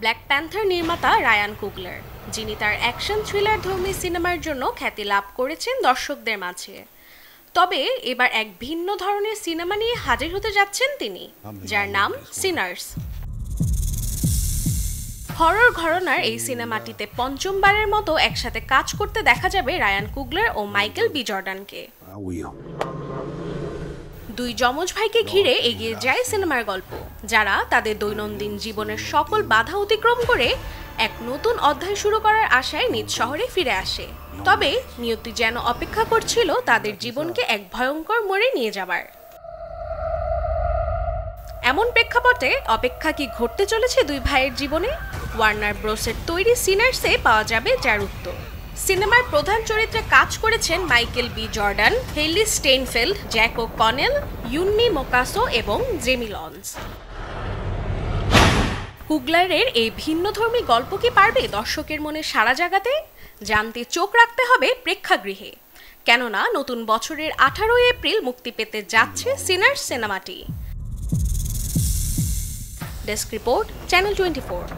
Black panther নির্মাতা Ryan কুগলার, যিনি তার অ্যাকশন থ্রিলার ধর্মী সিনেমার জন্য খ্যাতি লাভ করেছেন দর্শকদের মাঝে। তবে এবার এক ভিন্ন ধরনের সিনেমা নিয়ে হাজির হতে যাচ্ছেন তিনি, যার নাম সিনার্স। হরর ঘরানার এই সিনেমাটিতে পঞ্চমবারের মতো একসাথে কাজ করতে দেখা যাবে রায়ান কুগলার ও মাইকেল বি জর্ডানকে। দুই যমজ ভাইকে ঘিরে এগিয়ে যায় সিনেমার গল্প, যারা তাদের দৈনন্দিন জীবনের সকল বাধা অতিক্রম করে এক নতুন অধ্যায় শুরু করার আশায় নিজ শহরে ফিরে আসে। তবে নিয়তি যেন অপেক্ষা করছিল তাদের জীবনকে এক ভয়ঙ্কর মোড়ে নিয়ে যাবার। এমন প্রেক্ষাপটে অপেক্ষা কি ঘটতে চলেছে দুই ভাইয়ের জীবনে? ওয়ার্নার ব্রোসের তৈরি সিনার্সে পাওয়া যাবে যার উত্তর। সিনেমার প্রধান চরিত্রে কাজ করেছেন Michael B Jordan, Hailee Steinfeld, Jack O'Connell, Wunmi মোকাসো এবং জেমি লন্স। কুগলারের এই ভিন্নধর্মী গল্প কি পারবে দর্শকের মনে সাড়া জাগাতে? জানতে চোখ রাখতে হবে প্রেক্ষাগৃহে, কেননা নতুন বছরের 18 এপ্রিল মুক্তি পেতে যাচ্ছে সিনার্স সিনেমাটি। Desk report, channel 24।